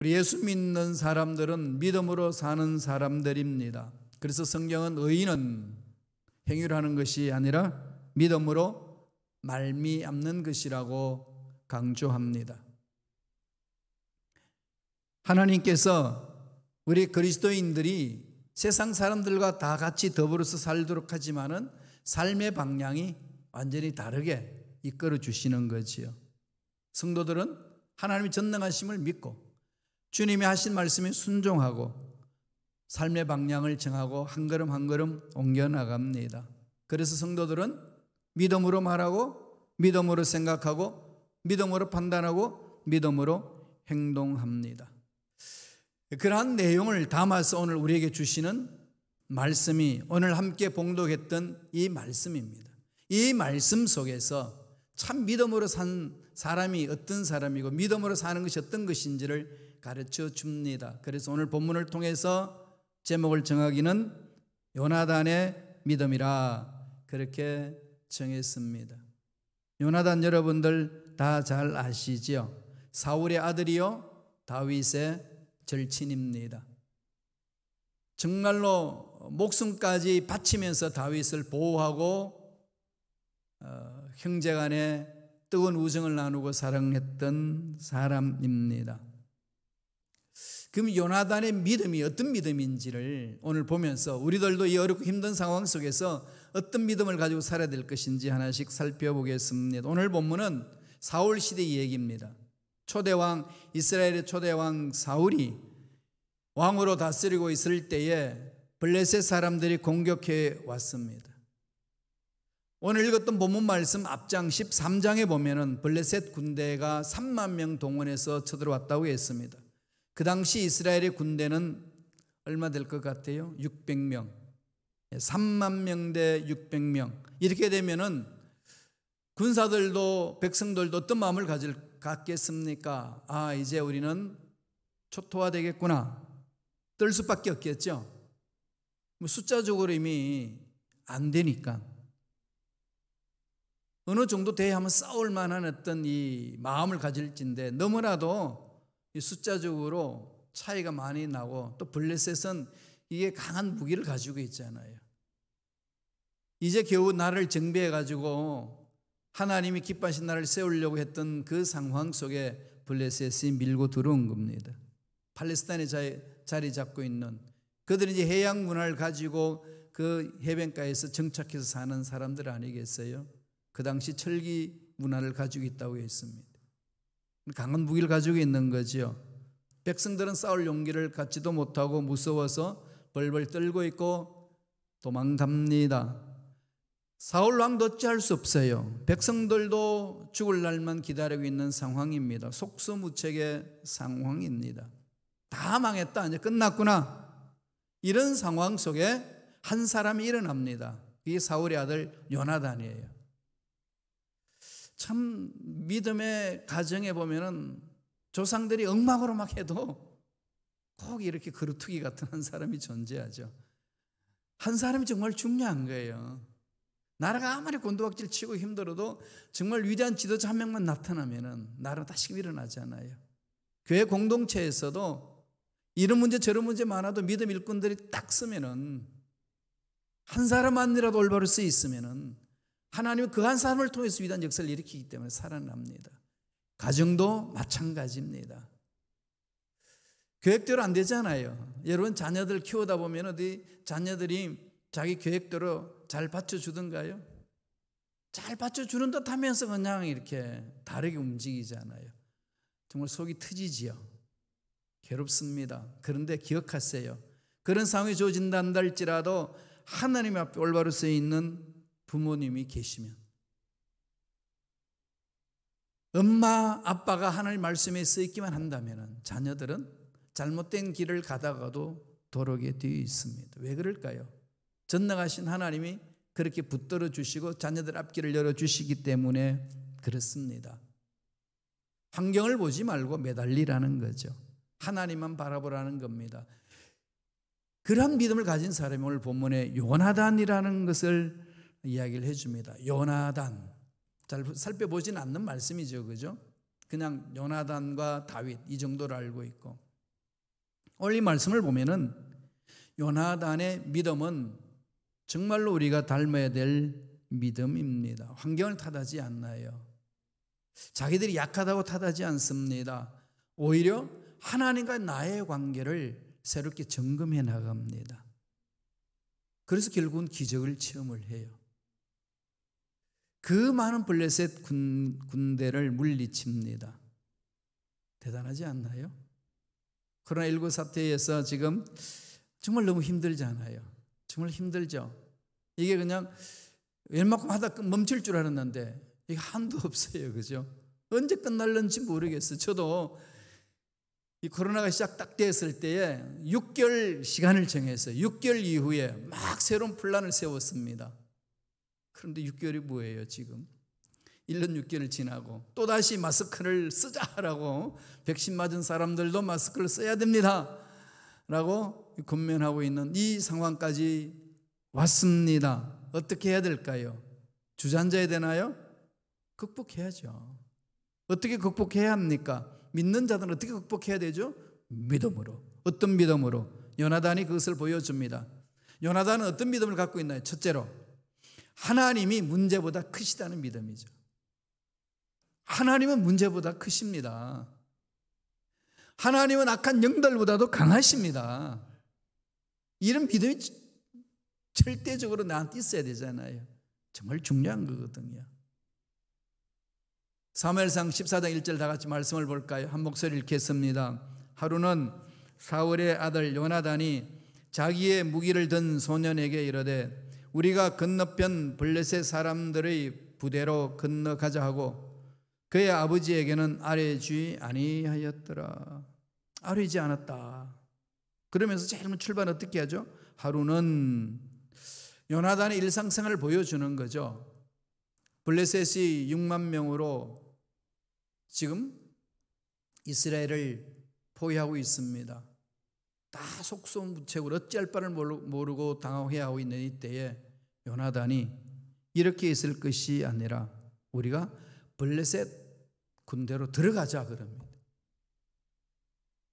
우리 예수 믿는 사람들은 믿음으로 사는 사람들입니다. 그래서 성경은 의인은 행위로 하는 것이 아니라 믿음으로 말미암는 것이라고 강조합니다. 하나님께서 우리 그리스도인들이 세상 사람들과 다 같이 더불어서 살도록 하지만은 삶의 방향이 완전히 다르게 이끌어 주시는 거지요. 성도들은 하나님의 전능하심을 믿고 주님이 하신 말씀에 순종하고 삶의 방향을 정하고 한 걸음 한 걸음 옮겨나갑니다. 그래서 성도들은 믿음으로 말하고 믿음으로 생각하고 믿음으로 판단하고 믿음으로 행동합니다. 그러한 내용을 담아서 오늘 우리에게 주시는 말씀이 오늘 함께 봉독했던 이 말씀입니다. 이 말씀 속에서 참 믿음으로 산 사람이 어떤 사람이고 믿음으로 사는 것이 어떤 것인지를 가르쳐 줍니다. 그래서 오늘 본문을 통해서 제목을 정하기는 요나단의 믿음이라 그렇게 정했습니다. 요나단 여러분들 다 잘 아시죠? 사울의 아들이요 다윗의 절친입니다. 정말로 목숨까지 바치면서 다윗을 보호하고 형제간에 뜨거운 우정을 나누고 사랑했던 사람입니다. 그럼 요나단의 믿음이 어떤 믿음인지를 오늘 보면서 우리들도 이 어렵고 힘든 상황 속에서 어떤 믿음을 가지고 살아야 될 것인지 하나씩 살펴보겠습니다. 오늘 본문은 사울 시대의 얘기입니다. 초대왕, 이스라엘의 초대왕 사울이 왕으로 다스리고 있을 때에 블레셋 사람들이 공격해 왔습니다. 오늘 읽었던 본문 말씀 앞장 13장에 보면은 블레셋 군대가 3만 명 동원해서 쳐들어왔다고 했습니다. 그 당시 이스라엘의 군대는 얼마 될 것 같아요? 600명. 3만 명 대 600명. 이렇게 되면은 군사들도 백성들도 어떤 마음을 갖겠습니까? 아, 이제 우리는 초토화되겠구나. 떨 수밖에 없겠죠. 숫자적으로 이미 안 되니까. 어느 정도 돼야 하면 싸울 만한 어떤 이 마음을 가질진데 너무나도 이 숫자적으로 차이가 많이 나고 또 블레셋은 이게 강한 무기를 가지고 있잖아요. 이제 겨우 나라를 정비해 가지고 하나님이 기뻐하신 나라를 세우려고 했던 그 상황 속에 블레셋이 밀고 들어온 겁니다. 팔레스타인에 자리 잡고 있는 그들은 이제 해양 문화를 가지고 그 해변가에서 정착해서 사는 사람들 아니겠어요? 그 당시 철기 문화를 가지고 있다고 했습니다. 강한 무기를 가지고 있는 거죠. 백성들은 싸울 용기를 갖지도 못하고 무서워서 벌벌 떨고 있고 도망갑니다. 사울 왕도 어찌할 수 없어요. 백성들도 죽을 날만 기다리고 있는 상황입니다. 속수무책의 상황입니다. 다 망했다, 이제 끝났구나. 이런 상황 속에 한 사람이 일어납니다. 이게 사울의 아들 요나단이에요. 참 믿음의 가정에 보면은 조상들이 엉망으로 막 해도 꼭 이렇게 그루터기 같은 한 사람이 존재하죠. 한 사람이 정말 중요한 거예요. 나라가 아무리 곤두박질 치고 힘들어도 정말 위대한 지도자 한 명만 나타나면은 나라 다시 일어나잖아요. 교회 공동체에서도 이런 문제 저런 문제 많아도 믿음 일꾼들이 딱 쓰면은 한 사람만이라도 올바로 쓰 있으면은 하나님은 그 한 사람을 통해서 위대한 역사를 일으키기 때문에 살아납니다. 가정도 마찬가지입니다. 계획대로 안 되잖아요. 여러분 자녀들 키우다 보면 어디 자녀들이 자기 계획대로 잘 받쳐주던가요? 잘 받쳐주는 듯 하면서 그냥 이렇게 다르게 움직이잖아요. 정말 속이 터지지요. 괴롭습니다. 그런데 기억하세요. 그런 상황이 주어진다 할지라도 하나님 앞에 올바로 서 있는 부모님이 계시면, 엄마 아빠가 하나님 말씀에 써 있기만 한다면 자녀들은 잘못된 길을 가다가도 도로게 되어 있습니다. 왜 그럴까요? 전능하신 하나님이 그렇게 붙들어 주시고 자녀들 앞길을 열어주시기 때문에 그렇습니다. 환경을 보지 말고 매달리라는 거죠. 하나님만 바라보라는 겁니다. 그런 믿음을 가진 사람이 오늘 본문에 요나단이라는 것을 이야기를 해줍니다. 요나단, 잘 살펴보지는 않는 말씀이죠, 그죠? 그냥 요나단과 다윗 이 정도로 알고 있고, 오늘 이 말씀을 보면은 요나단의 믿음은 정말로 우리가 닮아야 될 믿음입니다. 환경을 탓하지 않나요? 자기들이 약하다고 탓하지 않습니다. 오히려 하나님과 나의 관계를 새롭게 점검해 나갑니다. 그래서 결국은 기적을 체험을 해요. 그 많은 블레셋 군대를 물리칩니다. 대단하지 않나요? 코로나19 사태에서 지금 정말 너무 힘들잖아요. 정말 힘들죠. 이게 그냥 웬만큼 하다 멈출 줄 알았는데 이게 한도 없어요. 그죠? 언제 끝날는지 모르겠어요. 저도 이 코로나가 시작 딱 됐을 때에 6개월 시간을 정했어요. 6개월 이후에 막 새로운 플랜을 세웠습니다. 그런데 6개월이 뭐예요 지금? 1년 6개월 지나고 또다시 마스크를 쓰자라고 백신 맞은 사람들도 마스크를 써야 됩니다 라고 권면하고 있는 이 상황까지 왔습니다. 어떻게 해야 될까요? 주저앉아야 되나요? 극복해야죠. 어떻게 극복해야 합니까? 믿는 자들은 어떻게 극복해야 되죠? 믿음으로. 어떤 믿음으로? 요나단이 그것을 보여줍니다. 요나단은 어떤 믿음을 갖고 있나요? 첫째로 하나님이 문제보다 크시다는 믿음이죠. 하나님은 문제보다 크십니다. 하나님은 악한 영들보다도 강하십니다. 이런 믿음이 절대적으로 나한테 있어야 되잖아요. 정말 중요한 거거든요. 사무엘상 14장 1절 다 같이 말씀을 볼까요? 한 목소리 읽겠습니다. 하루는 사울의 아들 요나단이 자기의 무기를 든 소년에게 이르되 우리가 건너편 블레셋 사람들의 부대로 건너가자 하고 그의 아버지에게는 아뢰지 아니하였더라. 아뢰지 않았다. 그러면서 제일 출발 어떻게 하죠? 하루는 요나단의 일상생활을 보여주는 거죠. 블레셋이 6만 명으로 지금 이스라엘을 포위하고 있습니다. 다 속수무책으로 어찌할 바를 모르고 당황해하고 있는 이때에 요나단이 이렇게 있을 것이 아니라 우리가 블레셋 군대로 들어가자 그럽니다.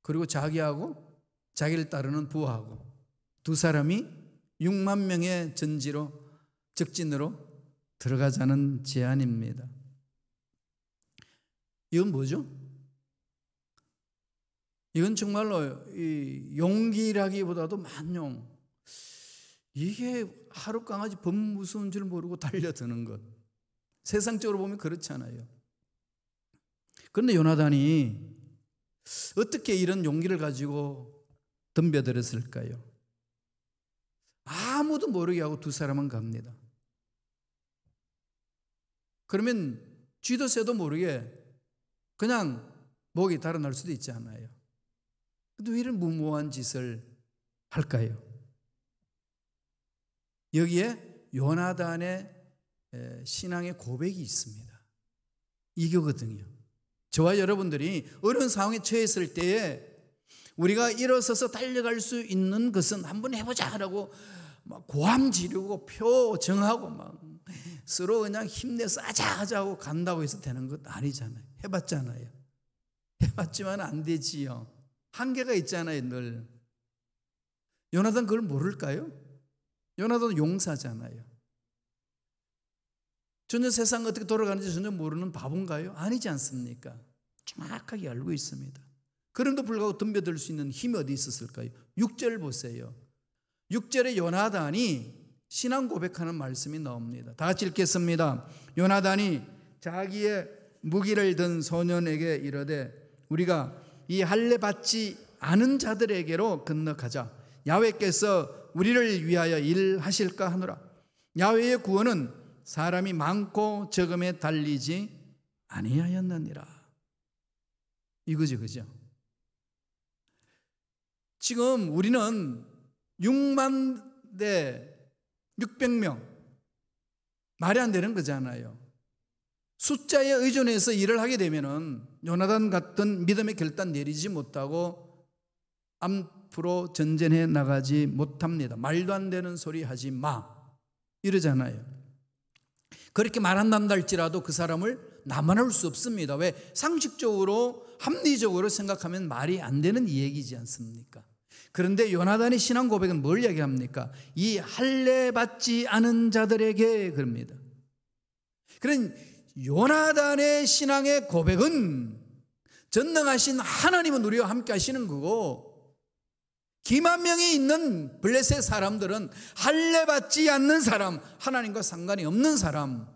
그리고 자기하고 자기를 따르는 부하고 두 사람이 6만 명의 적진으로 들어가자는 제안입니다. 이건 뭐죠? 이건 정말로 이 용기라기보다도 만용. 이게 하루 강아지 범 무서운 줄 모르고 달려드는 것. 세상적으로 보면 그렇잖아요. 그런데 요나단이 어떻게 이런 용기를 가지고 덤벼들었을까요? 아무도 모르게 하고 두 사람은 갑니다. 그러면 쥐도 새도 모르게 그냥 목이 달아날 수도 있지 않아요. 근데 왜 이런 무모한 짓을 할까요? 여기에 요나단의 신앙의 고백이 있습니다. 이거거든요. 저와 여러분들이 어려운 상황에 처했을 때에 우리가 일어서서 달려갈 수 있는 것은 한번 해보자라고 막 고함 지르고 표 정하고 막 서로 그냥 힘내서 하자고 간다고 해서 되는 것 아니잖아요. 해봤잖아요. 해봤지만 안 되지요. 한계가 있잖아요, 늘. 요나단 그걸 모를까요? 요나단은 용사잖아요. 전혀 세상 어떻게 돌아가는지 전혀 모르는 바본가요? 아니지 않습니까? 정확하게 알고 있습니다. 그럼에도 불구하고 덤벼들 수 있는 힘이 어디 있었을까요? 6절 보세요. 6절에 요나단이 신앙 고백하는 말씀이 나옵니다. 다 같이 읽겠습니다. 요나단이 자기의 무기를 든 소년에게 이르되 우리가 이 할례 받지 않은 자들에게로 건너가자. 야훼께서 우리를 위하여 일하실까 하노라. 야훼의 구원은 사람이 많고 적음에 달리지 아니하였느니라. 이거죠, 그죠? 지금 우리는 6만 대 600명 말이 안 되는 거잖아요. 숫자에 의존해서 일을 하게 되면은 요나단 같은 믿음의 결단 내리지 못하고 앞으로 전진해 나가지 못합니다. 말도 안 되는 소리 하지 마 이러잖아요. 그렇게 말한단다 할지라도 그 사람을 나만할 수 없습니다. 왜? 상식적으로 합리적으로 생각하면 말이 안 되는 이야기지 않습니까? 그런데 요나단의 신앙 고백은 뭘 얘기합니까? 이 할례 받지 않은 자들에게 그럽니다. 그런 요나단의 신앙의 고백은 전능하신 하나님은 우리와 함께 하시는 거고, 기만 명이 있는 블레셋 사람들은 할례 받지 않는 사람, 하나님과 상관이 없는 사람,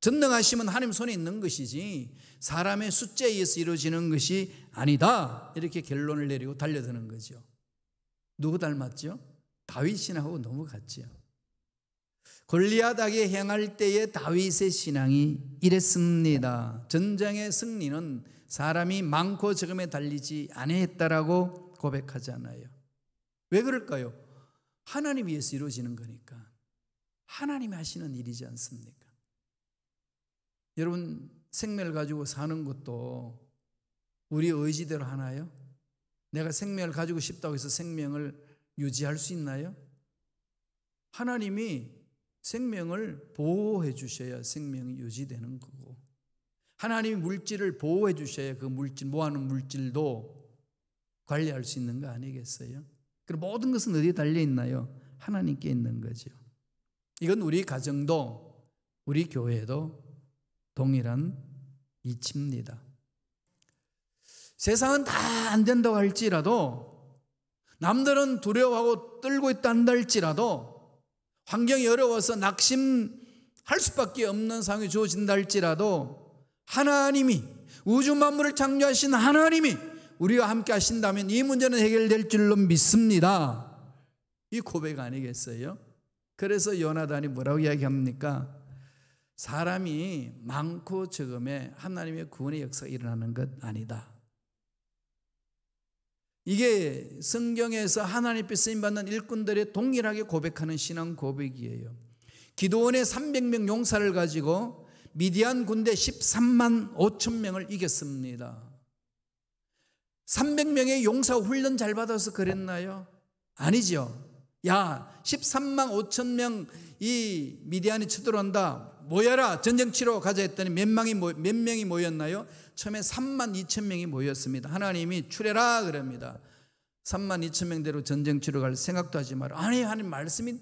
전능하심은 하나님 손에 있는 것이지 사람의 숫자에 의해서 이루어지는 것이 아니다, 이렇게 결론을 내리고 달려드는 거죠. 누구 닮았죠? 다윗 신앙하고 너무 같죠. 골리앗에게 행할 때에 다윗의 신앙이 이랬습니다. 전쟁의 승리는 사람이 많고 적음에 달리지 아니했다라고 고백하잖아요. 왜 그럴까요? 하나님 위해서 이루어지는 거니까. 하나님이 하시는 일이지 않습니까? 여러분, 생명을 가지고 사는 것도 우리 의지대로 하나요? 내가 생명을 가지고 싶다고 해서 생명을 유지할 수 있나요? 하나님이 생명을 보호해 주셔야 생명이 유지되는 거고, 하나님이 물질을 보호해 주셔야 그 물질, 모아놓은 물질도 관리할 수 있는 거 아니겠어요? 그럼 모든 것은 어디에 달려 있나요? 하나님께 있는 거죠. 이건 우리 가정도 우리 교회도 동일한 이치입니다. 세상은 다 안 된다고 할지라도, 남들은 두려워하고 떨고 있다 한다 할지라도, 환경이 어려워서 낙심할 수밖에 없는 상황이 주어진다 할지라도, 하나님이, 우주 만물을 창조하신 하나님이 우리와 함께 하신다면 이 문제는 해결될 줄로 믿습니다. 이 고백 아니겠어요? 그래서 요나단이 뭐라고 이야기합니까? 사람이 많고 적음에 하나님의 구원의 역사가 일어나는 것 아니다. 이게 성경에서 하나님께 쓰임받는 일꾼들의 동일하게 고백하는 신앙 고백이에요. 기드온의 300명 용사를 가지고 미디안 군대 13만 5천 명을 이겼습니다. 300명의 용사 훈련 잘 받아서 그랬나요? 아니죠. 야, 13만 5천 명 이 미디안이 쳐들어온다, 모여라, 전쟁 치러 가자 했더니 몇 명이 모였나요? 처음에 3만 2천 명이 모였습니다. 하나님이 출해라 그럽니다. 3만 2천 명대로 전쟁 치러 갈 생각도 하지 마라. 아니, 하나님 말씀이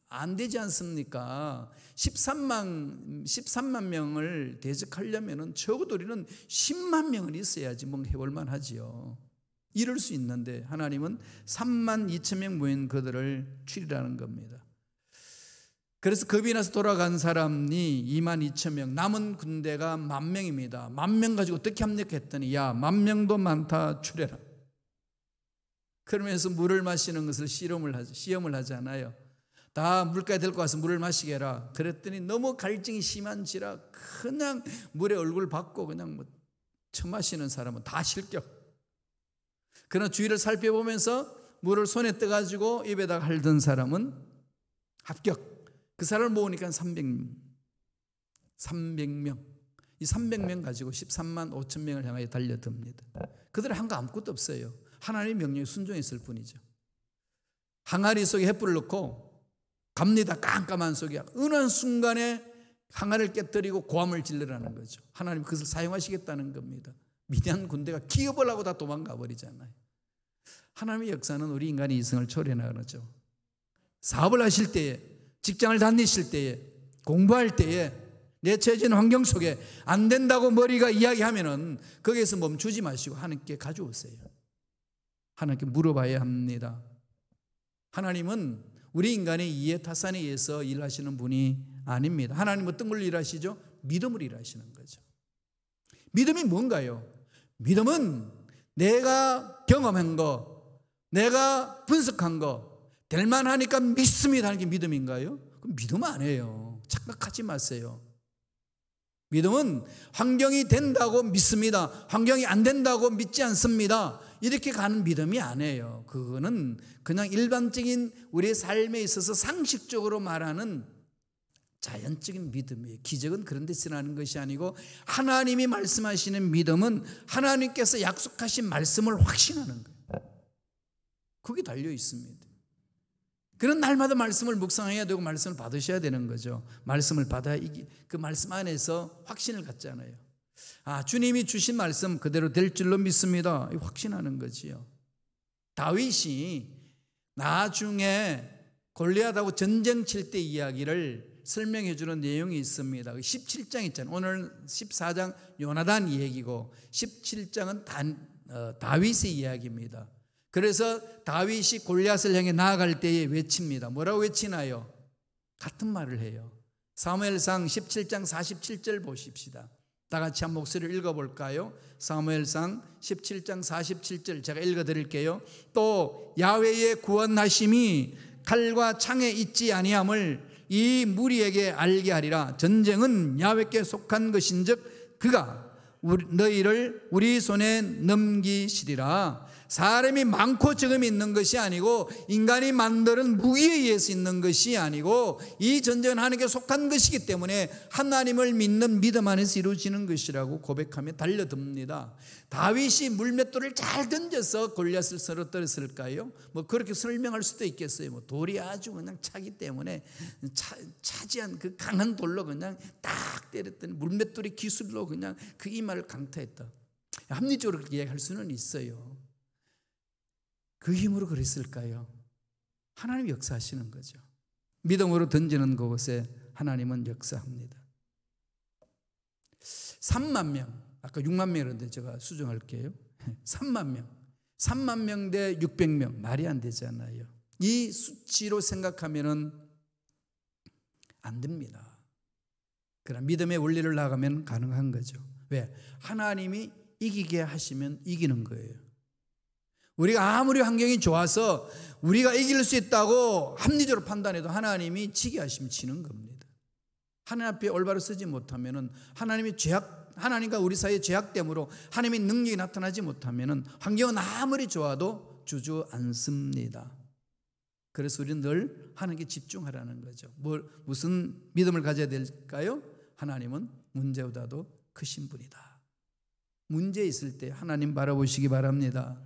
안 되지 않습니까? 13만 명을 대적하려면 적어도 우리는 10만 명은 있어야지 뭐 해볼만 하지요. 이럴 수 있는데 하나님은 3만 2천 명 모인 그들을 추리라는 겁니다. 그래서 겁이 나서 돌아간 사람이 2만 2천 명, 남은 군대가 10,000명입니다. 10,000명 가지고 어떻게 합니까 했더니, 야, 10,000명도 많다, 추려라. 그러면서 물을 마시는 것을 시험을 하잖아요. 다 물가에 데리고 가서 물을 마시게 해라. 그랬더니 너무 갈증이 심한지라 그냥 물에 얼굴 받고 그냥 뭐 처음 마시는 사람은 다 실격. 그러나 주위를 살펴보면서 물을 손에 떠가지고 입에다가 핥던 사람은 합격. 그 사람을 모으니까 300명. 이 300명 가지고 13만 5천 명을 향하여 달려듭니다. 그들은 한 거 아무것도 없어요. 하나님의 명령에 순종했을 뿐이죠. 항아리 속에 횃불을 넣고 갑니다. 깜깜한 속에 어느 순간에 항아리를 깨뜨리고 고함을 질러라는 거죠. 하나님 그것을 사용하시겠다는 겁니다. 미디안 군대가 기업을 하고 다 도망가 버리잖아요. 하나님의 역사는 우리 인간의 이성을 초래하죠. 사업을 하실 때에, 직장을 다니실 때에, 공부할 때에 내 처해진 환경 속에 안 된다고 머리가 이야기하면은 거기에서 멈추지 마시고 하나님께 가져오세요. 하나님께 물어봐야 합니다. 하나님은 우리 인간의 이해 타산에 의해서 일하시는 분이 아닙니다. 하나님은 어떤 걸로 일하시죠? 믿음으로 일하시는 거죠. 믿음이 뭔가요? 믿음은 내가 경험한 거, 내가 분석한 거 될만하니까 믿습니다 하는 게 믿음인가요? 그럼 믿음 아니에요. 착각하지 마세요. 믿음은 환경이 된다고 믿습니다, 환경이 안 된다고 믿지 않습니다, 이렇게 가는 믿음이 아니에요. 그거는 그냥 일반적인 우리의 삶에 있어서 상식적으로 말하는 자연적인 믿음이에요. 기적은 그런 데서 일어나는 것이 아니고, 하나님이 말씀하시는 믿음은 하나님께서 약속하신 말씀을 확신하는 거예요. 그게 달려 있습니다. 그런 날마다 말씀을 묵상해야 되고 말씀을 받으셔야 되는 거죠. 말씀을 받아 그 말씀 안에서 확신을 갖잖아요. 아, 주님이 주신 말씀 그대로 될 줄로 믿습니다, 확신하는 거지요. 다윗이 나중에 골리앗하고 전쟁 칠 때 이야기를 설명해 주는 내용이 있습니다. 17장 있잖아요. 오늘 14장 요나단 이야기고 17장은 다윗의 이야기입니다. 그래서 다윗이 골리앗을 향해 나아갈 때에 외칩니다. 뭐라고 외치나요? 같은 말을 해요. 사무엘상 17장 47절 보십시다. 다 같이 한 목소리를 읽어볼까요? 사무엘상 17장 47절 제가 읽어드릴게요. 또 야훼의 구원하심이 칼과 창에 있지 아니함을 이 무리에게 알게 하리라. 전쟁은 야훼께 속한 것인즉 그가 너희를 우리 손에 넘기시리라. 사람이 많고 적음이 있는 것이 아니고 인간이 만드는 무기에 의해서 있는 것이 아니고 이 전쟁은 하나님께 속한 것이기 때문에 하나님을 믿는 믿음 안에서 이루어지는 것이라고 고백하며 달려듭니다. 다윗이 물맷돌을 잘 던져서 골리앗을 쓰러뜨렸을까요? 뭐 그렇게 설명할 수도 있겠어요. 뭐 돌이 아주 그냥 차기 때문에 차지한 그 강한 돌로 그냥 딱 때렸더니 물맷돌의 기술로 그냥 그 이마를 강타했다. 합리적으로 그렇게 이야기할 수는 있어요. 그 힘으로 그랬을까요? 하나님 역사하시는 거죠. 믿음으로 던지는 그곳에 하나님은 역사합니다. 3만 명, 아까 6만 명이었는데 제가 수정할게요. 3만 명 대 600명, 말이 안 되잖아요. 이 수치로 생각하면은 안 됩니다. 그러나 믿음의 원리를 나가면 가능한 거죠. 왜? 하나님이 이기게 하시면 이기는 거예요. 우리가 아무리 환경이 좋아서 우리가 이길 수 있다고 합리적으로 판단해도 하나님이 지게 하시면 지는 겁니다. 하나님 앞에 올바로 서지 못하면 하나님과 우리 사이의 죄악됨으로 하나님의 능력이 나타나지 못하면 환경은 아무리 좋아도 주저앉습니다. 그래서 우리는 늘 하나님께 집중하라는 거죠. 무슨 믿음을 가져야 될까요? 하나님은 문제보다도 크신 분이다. 문제 있을 때 하나님 바라보시기 바랍니다.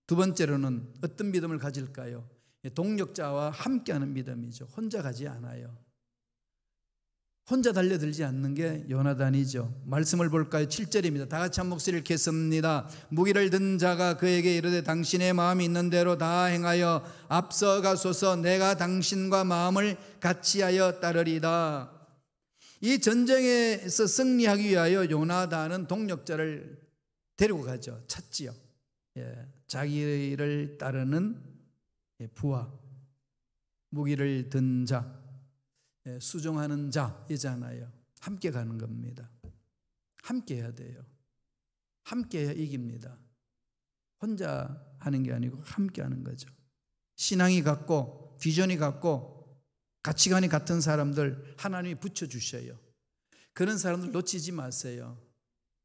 두 번째로는 어떤 믿음을 가질까요? 동력자와 함께하는 믿음이죠. 혼자 가지 않아요. 혼자 달려들지 않는 게 요나단이죠. 말씀을 볼까요? 7절입니다. 다 같이 한 목소리를 읽겠습니다. 무기를 든 자가 그에게 이르되 당신의 마음이 있는 대로 다 행하여 앞서가소서. 내가 당신과 마음을 같이하여 따르리다. 이 전쟁에서 승리하기 위하여 요나단은 동력자를 데리고 가죠. 찾지요. 자기를 따르는 부하, 무기를 든 자, 수종하는 자이잖아요. 함께 가는 겁니다. 함께 해야 돼요. 함께 해야 이깁니다. 혼자 하는 게 아니고 함께 하는 거죠. 신앙이 같고 비전이 같고 가치관이 같은 사람들 하나님이 붙여주셔요. 그런 사람들 놓치지 마세요.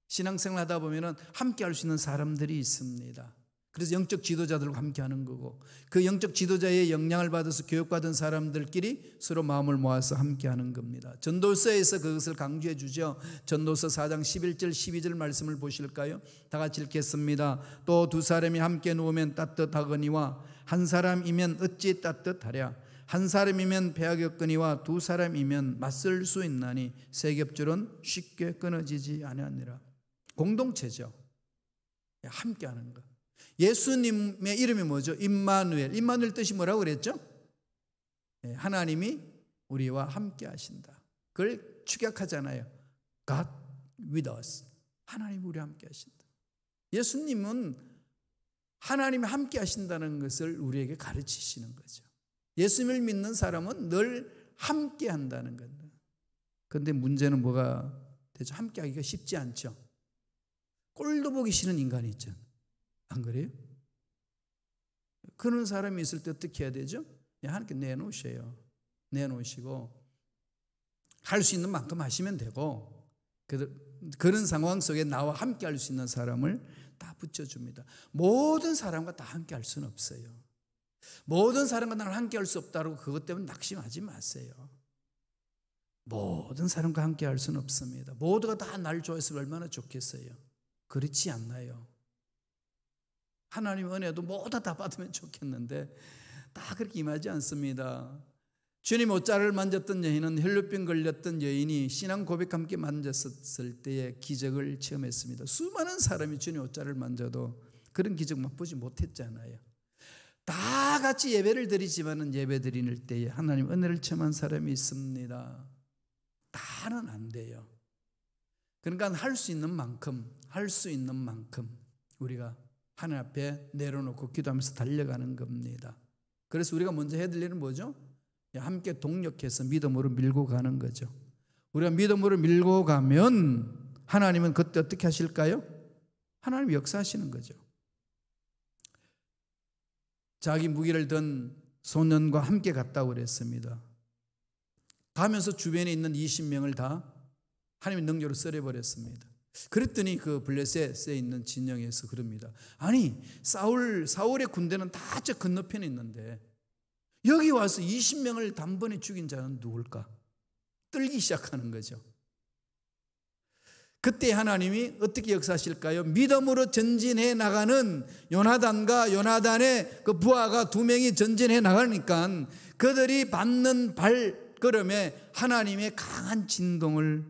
신앙생활 하다 보면 함께 할 수 있는 사람들이 있습니다. 그래서 영적 지도자들과 함께 하는 거고 그 영적 지도자의 영향을 받아서 교육받은 사람들끼리 서로 마음을 모아서 함께 하는 겁니다. 전도서에서 그것을 강조해 주죠. 전도서 4장 11절 12절 말씀을 보실까요? 다 같이 읽겠습니다. 또 두 사람이 함께 누우면 따뜻하거니와 한 사람이면 어찌 따뜻하랴. 한 사람이면 배하겠거니와 두 사람이면 맞설 수 있나니 세 겹줄은 쉽게 끊어지지 아니하니라. 공동체죠. 함께 하는 것. 예수님의 이름이 뭐죠? 임마누엘. 임마누엘 뜻이 뭐라고 그랬죠? 하나님이 우리와 함께 하신다. 그걸 축약하잖아요. God with us. 하나님이 우리와 함께 하신다. 예수님은 하나님이 함께 하신다는 것을 우리에게 가르치시는 거죠. 예수님을 믿는 사람은 늘 함께 한다는 겁니다. 그런데 문제는 뭐가 되죠? 함께 하기가 쉽지 않죠. 꼴도 보기 싫은 인간이 있죠. 안 그래요? 그런 사람이 있을 때 어떻게 해야 되죠? 하나님께 내놓으셔요. 내놓으시고 할 수 있는 만큼 하시면 되고 그런 상황 속에 나와 함께 할 수 있는 사람을 다 붙여줍니다. 모든 사람과 다 함께 할 수는 없어요. 모든 사람과 나를 함께 할 수 없다고 그것 때문에 낙심하지 마세요. 모든 사람과 함께 할 수는 없습니다. 모두가 다 날 좋아했으면 얼마나 좋겠어요. 그렇지 않나요? 하나님의 은혜도 모두 다 받으면 좋겠는데 다 그렇게 임하지 않습니다. 주님 옷자를 만졌던 여인은 혈루병 걸렸던 여인이 신앙 고백 함께 만졌을 때의 기적을 체험했습니다. 수많은 사람이 주님 옷자를 만져도 그런 기적 맛보지 못했잖아요. 다 같이 예배를 드리지만은 예배 드릴 때에 하나님 은혜를 체험한 사람이 있습니다. 다는 안 돼요. 그러니까 할 수 있는 만큼 우리가 하나님 앞에 내려놓고 기도하면서 달려가는 겁니다. 그래서 우리가 먼저 해야 될 일은 뭐죠? 함께 동력해서 믿음으로 밀고 가는 거죠. 우리가 믿음으로 밀고 가면 하나님은 그때 어떻게 하실까요? 하나님 역사하시는 거죠. 자기 무기를 든 소년과 함께 갔다고 그랬습니다. 가면서 주변에 있는 20명을 다 하나님의 능력으로 썰어버렸습니다. 그랬더니 그 블레셋에 있는 진영에서 그럽니다. 아니 사울의 군대는 다 저 건너편에 있는데 여기 와서 20명을 단번에 죽인 자는 누굴까? 떨기 시작하는 거죠. 그때 하나님이 어떻게 역사하실까요? 믿음으로 전진해 나가는 요나단과 요나단의 그 부하가 2명이 전진해 나가니까 그들이 받는 발걸음에 하나님의 강한 진동을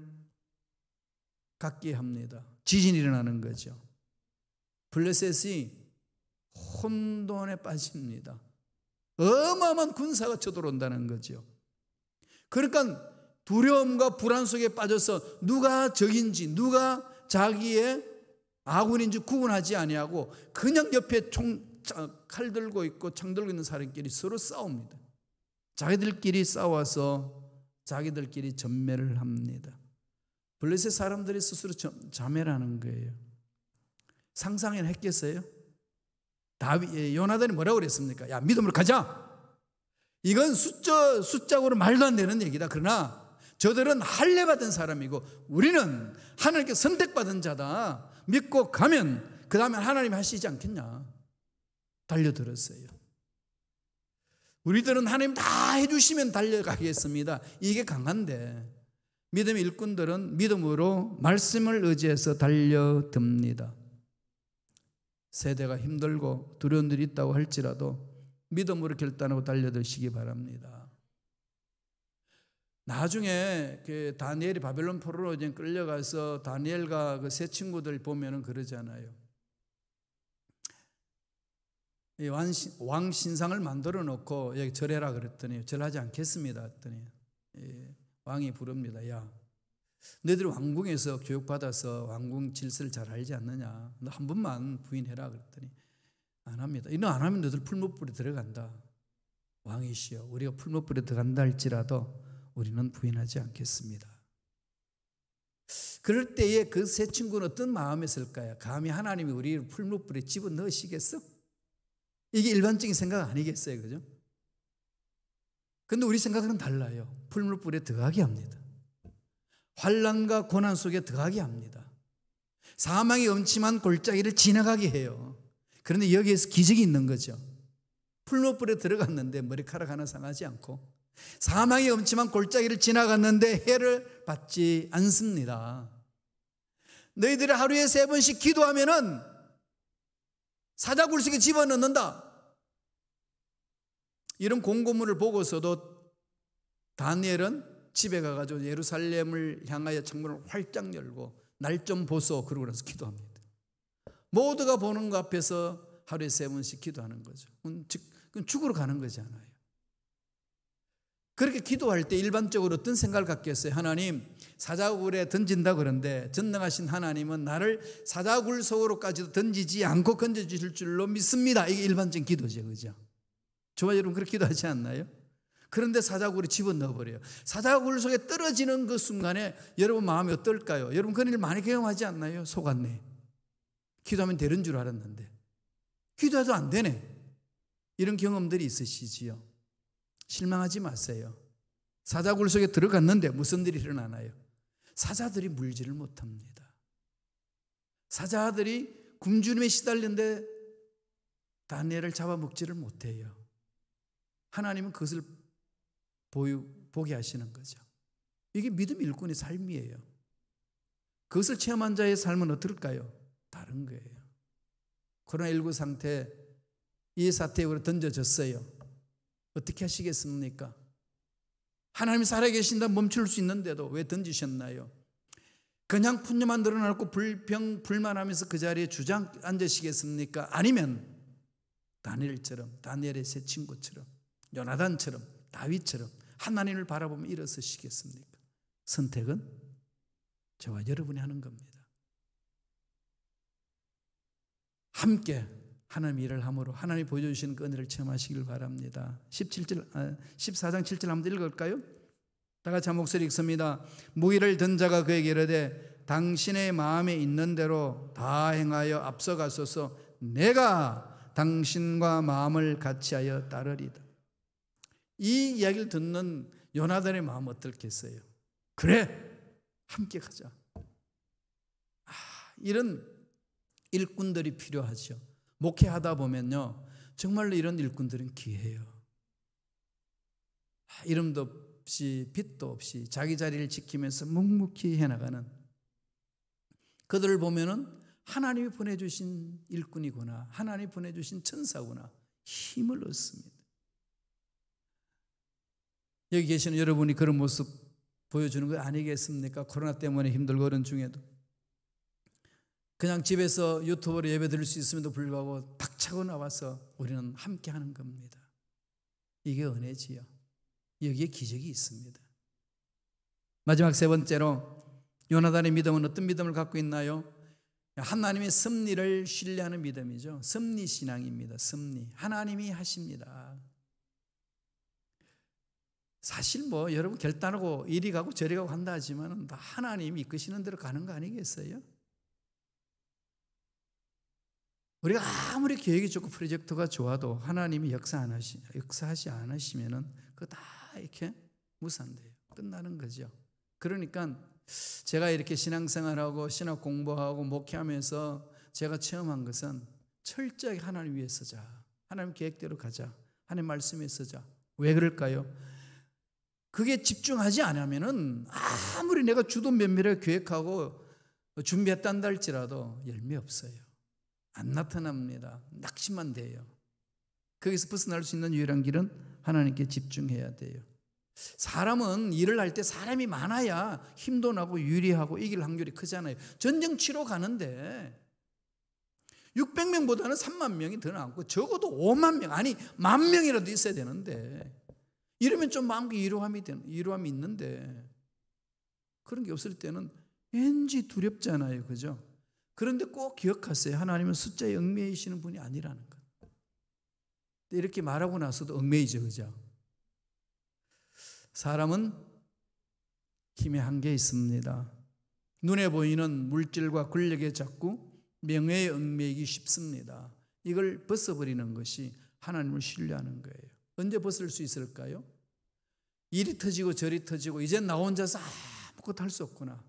갖게 합니다. 지진이 일어나는 거죠. 블레셋이 혼돈에 빠집니다. 어마어마한 군사가 쳐들어온다는 거죠. 그러니까 두려움과 불안 속에 빠져서 누가 적인지 누가 자기의 아군인지 구분하지 아니하고 그냥 옆에 칼 들고 있고 창 들고 있는 사람끼리 서로 싸웁니다. 자기들끼리 싸워서 자기들끼리 전멸을 합니다. 블레셋 사람들이 스스로 자멸하는 거예요. 상상은 했겠어요? 요나단이 뭐라고 그랬습니까? 야, 믿음으로 가자. 이건 숫자고로 말도 안 되는 얘기다. 그러나 저들은 할례 받은 사람이고 우리는 하나님께 선택받은 자다. 믿고 가면 그 다음에 하나님이 하시지 않겠냐. 달려들었어요. 우리들은 하나님 다 해주시면 달려가겠습니다. 이게 강한데 믿음의 일꾼들은 믿음으로 말씀을 의지해서 달려듭니다. 세대가 힘들고 두려운 일이 있다고 할지라도 믿음으로 결단하고 달려드시기 바랍니다. 나중에 그 다니엘이 바벨론 포로로 이제 끌려가서 다니엘과 그 세 친구들 보면은 그러잖아요. 이 왕 신상을 만들어 놓고 여기 절해라 그랬더니 절하지 않겠습니다 했더니 왕이 부릅니다. 야, 너희들이 왕궁에서 교육받아서 왕궁 질서를 잘 알지 않느냐? 너 한 번만 부인해라 그랬더니 안 합니다. 이거 안 하면 너희들 풀무불에 들어간다. 왕이시여, 우리가 풀무불에 들어간다 할지라도 우리는 부인하지 않겠습니다. 그럴 때에 그 세 친구는 어떤 마음이 있을까요? 감히 하나님이 우리를 풀무불에 집어넣으시겠어? 이게 일반적인 생각 아니겠어요? 그죠? 근데 우리 생각은 달라요. 풀무불에 들어가게 합니다. 환난과 고난 속에 들어가게 합니다. 사망의 음침한 골짜기를 지나가게 해요. 그런데 여기에서 기적이 있는 거죠. 풀무불에 들어갔는데 머리카락 하나 상하지 않고 사망의 음침한 골짜기를 지나갔는데 해를 받지 않습니다. 너희들이 하루에 3번씩 기도하면은 사자굴 속에 집어넣는다. 이런 공고문을 보고서도 다니엘은 집에 가가지고 예루살렘을 향하여 창문을 활짝 열고 날 좀 보소 그러고 나서 기도합니다. 모두가 보는 거 앞에서 하루에 3번씩 기도하는 거죠. 그건 죽으러 가는 거잖아요. 그렇게 기도할 때 일반적으로 어떤 생각을 갖겠어요? 하나님, 사자굴에 던진다 그러는데 전능하신 하나님은 나를 사자굴 속으로까지도 던지지 않고 건져주실 줄로 믿습니다. 이게 일반적인 기도죠. 그죠? 저와 여러분 그렇게 기도하지 않나요? 그런데 사자굴에 집어넣어버려요. 사자굴 속에 떨어지는 그 순간에 여러분 마음이 어떨까요? 여러분 그런 일 많이 경험하지 않나요? 속았네. 기도하면 되는 줄 알았는데 기도해도 안 되네. 이런 경험들이 있으시지요. 실망하지 마세요. 사자굴 속에 들어갔는데 무슨 일이 일어나나요? 사자들이 물지를 못합니다. 사자들이 굶주림에 시달리는데 다니엘을 잡아먹지를 못해요. 하나님은 그것을 보게 하시는 거죠. 이게 믿음 일꾼의 삶이에요. 그것을 체험한 자의 삶은 어떨까요? 다른 거예요. 코로나19 상태, 이 사태에 던져졌어요. 어떻게 하시겠습니까? 하나님이 살아계신다 멈출 수 있는데도 왜 던지셨나요? 그냥 푸념만 늘어나고 불평 불만하면서 그 자리에 주저앉으시겠습니까? 아니면 다니엘의 세 친구처럼, 요나단처럼, 다윗처럼 하나님을 바라보며 일어서시겠습니까? 선택은 저와 여러분이 하는 겁니다. 함께 하나님 일을 함으로 하나님이 보여주시는 그 은혜를 체험하시길 바랍니다. 14장 7절 한번 읽을까요? 다 같이 한 목소리 읽습니다. 무기를 든 자가 그에게 이르되 당신의 마음에 있는 대로 다 행하여 앞서가소서. 내가 당신과 마음을 같이하여 따르리다. 이 이야기를 듣는 요나단의 마음 어떻겠어요? 그래, 함께 가자. 이런 일꾼들이 필요하죠. 목회하다 보면요, 정말로 이런 일꾼들은 귀해요. 이름도 없이 빛도 없이 자기 자리를 지키면서 묵묵히 해나가는 그들을 보면은 하나님이 보내주신 일꾼이구나, 하나님이 보내주신 천사구나, 힘을 얻습니다. 여기 계시는 여러분이 그런 모습 보여주는 거 아니겠습니까? 코로나 때문에 힘들고 그런 중에도 그냥 집에서 유튜브로 예배 드릴 수 있음에도 불구하고 박차고 나와서 우리는 함께 하는 겁니다. 이게 은혜지요. 여기에 기적이 있습니다. 마지막 세 번째로 요나단의 믿음은 어떤 믿음을 갖고 있나요? 하나님의 섭리를 신뢰하는 믿음이죠. 섭리신앙입니다. 섭리. 하나님이 하십니다. 사실 뭐 여러분 결단하고 이리 가고 저리 가고 한다 하지만 다 하나님이 이끄시는 대로 가는 거 아니겠어요? 우리가 아무리 계획이 좋고 프로젝트가 좋아도 하나님이 역사하지 않으시면은 그거 다 이렇게 무산돼요. 끝나는 거죠. 그러니까 제가 이렇게 신앙생활하고 신학 공부하고 목회하면서 제가 체험한 것은 철저하게 하나님 위해 서자. 하나님 계획대로 가자. 하나님 말씀에 서자. 왜 그럴까요? 그게 집중하지 않으면은 아무리 내가 주도 면밀하게 계획하고 준비했단다 할지라도 열매 없어요. 안 나타납니다. 낙심만 돼요. 거기서 벗어날 수 있는 유일한 길은 하나님께 집중해야 돼요. 사람은 일을 할 때 사람이 많아야 힘도 나고 유리하고 이길 확률이 크잖아요. 전쟁 치러 가는데 600명보다는 3만 명이 더 많고 적어도 5만 명, 아니 10,000명이라도 있어야 되는데 이러면 좀 마음과 이루함이 있는데 그런 게 없을 때는 왠지 두렵잖아요. 그죠? 그런데 꼭 기억하세요. 하나님은 숫자에 얽매이시는 분이 아니라는 것. 이렇게 말하고 나서도 얽매이죠. 그죠? 사람은 힘의 한계에 있습니다. 눈에 보이는 물질과 권력에 자꾸 명예에 얽매이기 쉽습니다. 이걸 벗어버리는 것이 하나님을 신뢰하는 거예요. 언제 벗을 수 있을까요? 일이 터지고 저리 터지고 이제 나 혼자서 아무것도 할 수 없구나.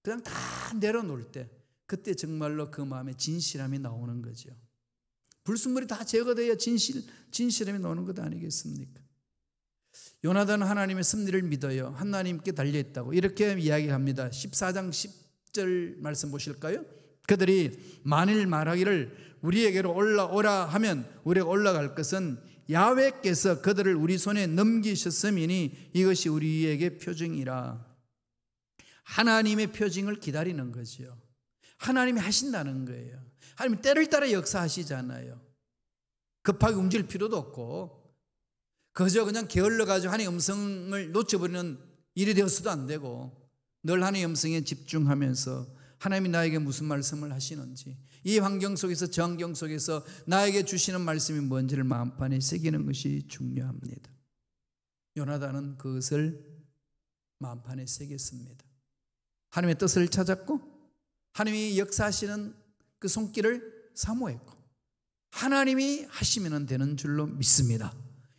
그냥 다 내려놓을 때 그때 정말로 그 마음에 진실함이 나오는 거죠. 불순물이 다 제거되어야 진실함이 나오는 것 아니겠습니까? 요나단은 하나님의 섭리를 믿어요. 하나님께 달려있다고 이렇게 이야기합니다. 14장 10절 말씀 보실까요? 그들이 만일 말하기를 우리에게로 올라오라 하면 우리가 올라갈 것은 야훼께서 그들을 우리 손에 넘기셨음이니 이것이 우리에게 표징이라. 하나님의 표징을 기다리는 거죠. 하나님이 하신다는 거예요. 하나님 때를 따라 역사하시잖아요. 급하게 움직일 필요도 없고 그저 그냥 게을러가지고 하나님의 음성을 놓쳐버리는 일이 되어서도 안 되고 늘 하나님의 음성에 집중하면서 하나님이 나에게 무슨 말씀을 하시는지 이 환경 속에서 저 환경 속에서 나에게 주시는 말씀이 뭔지를 마음판에 새기는 것이 중요합니다. 요나단은 그것을 마음판에 새겼습니다. 하나님의 뜻을 찾았고 하나님이 역사하시는 그 손길을 사모했고 하나님이 하시면 되는 줄로 믿습니다.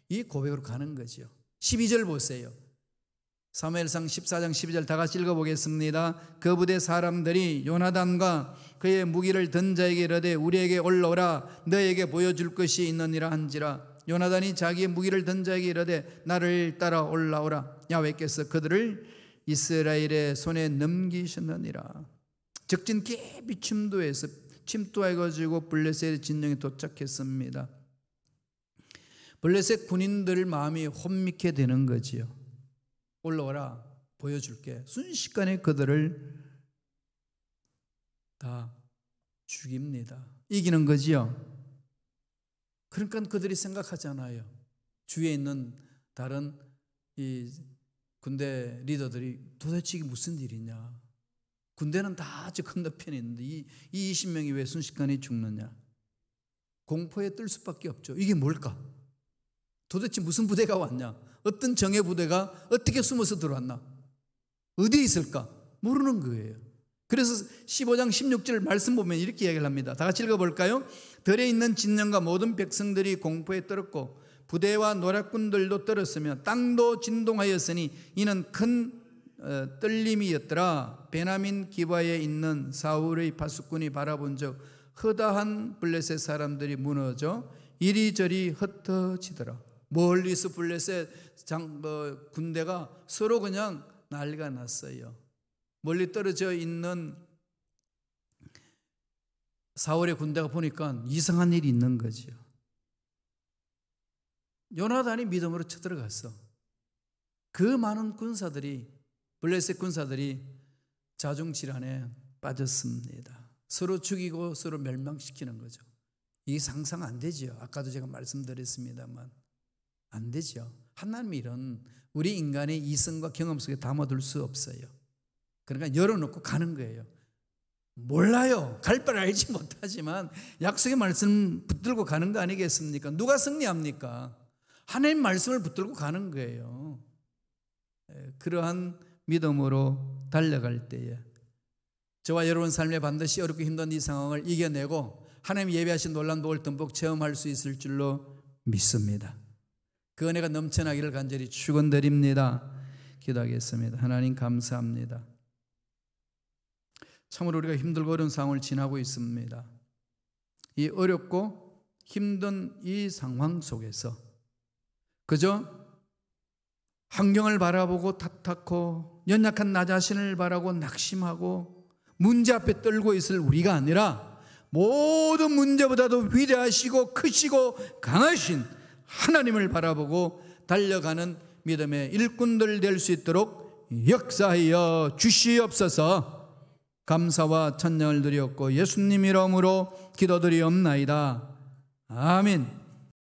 이 고백으로 가는 거죠. 12절 보세요. 사무엘상 14장 12절 다 같이 읽어보겠습니다. 그 부대 사람들이 요나단과 그의 무기를 든 자에게 이르되 우리에게 올라오라 너에게 보여줄 것이 있느니라 한지라. 요나단이 자기의 무기를 든 자에게 이르되 나를 따라 올라오라 야훼께서 그들을 이스라엘의 손에 넘기셨느니라. 적진 깊이 침투해가지고 블레셋의 진영에 도착했습니다. 블레셋 군인들 마음이 혼미케 되는 거지요. 올라와라 보여줄게. 순식간에 그들을 다 죽입니다. 이기는 거지요. 그러니까 그들이 생각하잖아요. 주위에 있는 다른 이 군대 리더들이 도대체 이게 무슨 일이냐. 군대는 다 저 건너편에 있는데 이 20명이 왜 순식간에 죽느냐. 공포에 뜰 수밖에 없죠. 이게 뭘까? 도대체 무슨 부대가 왔냐? 어떤 정예 부대가 어떻게 숨어서 들어왔나? 어디에 있을까? 모르는 거예요. 그래서 15장 16절 말씀 보면 이렇게 이야기를 합니다. 다 같이 읽어볼까요? 들에 있는 진영과 모든 백성들이 공포에 떨었고 부대와 노략군들도 떨었으며 땅도 진동하였으니 이는 큰 떨림이었더라. 베냐민 기바에 있는 사울의 파수꾼이 바라본 적 허다한 블레셋 사람들이 무너져 이리저리 흩어지더라. 멀리서 블레셋 군대가 서로 그냥 난리가 났어요. 멀리 떨어져 있는 사울의 군대가 보니까 이상한 일이 있는 거죠. 요나단이 믿음으로 쳐들어갔어. 그 많은 군사들이, 블레셋 군사들이 자중질환에 빠졌습니다. 서로 죽이고 서로 멸망시키는 거죠. 이게 상상 안 되죠. 아까도 제가 말씀드렸습니다만 안 되죠. 하나님이 이런 우리 인간의 이성과 경험 속에 담아둘 수 없어요. 그러니까 열어놓고 가는 거예요. 몰라요. 갈 바를 알지 못하지만 약속의 말씀 붙들고 가는 거 아니겠습니까? 누가 승리합니까? 하나님 말씀을 붙들고 가는 거예요. 그러한 믿음으로 달려갈 때에 저와 여러분 삶에 반드시 어렵고 힘든 이 상황을 이겨내고 하나님 예배하신 놀라운 복을 듬뿍 체험할 수 있을 줄로 믿습니다. 그 은혜가 넘쳐나기를 간절히 축원드립니다. 기도하겠습니다. 하나님 감사합니다. 참으로 우리가 힘들고 어려운 상황을 지나고 있습니다. 이 어렵고 힘든 이 상황 속에서 그저 환경을 바라보고 탓하고 연약한 나 자신을 바라고 낙심하고 문제 앞에 떨고 있을 우리가 아니라 모든 문제보다도 위대하시고 크시고 강하신 하나님을 바라보고 달려가는 믿음의 일꾼들 될 수 있도록 역사하여 주시옵소서. 감사와 찬양을 드렸고 예수님 이름으로 기도드리옵나이다. 아멘.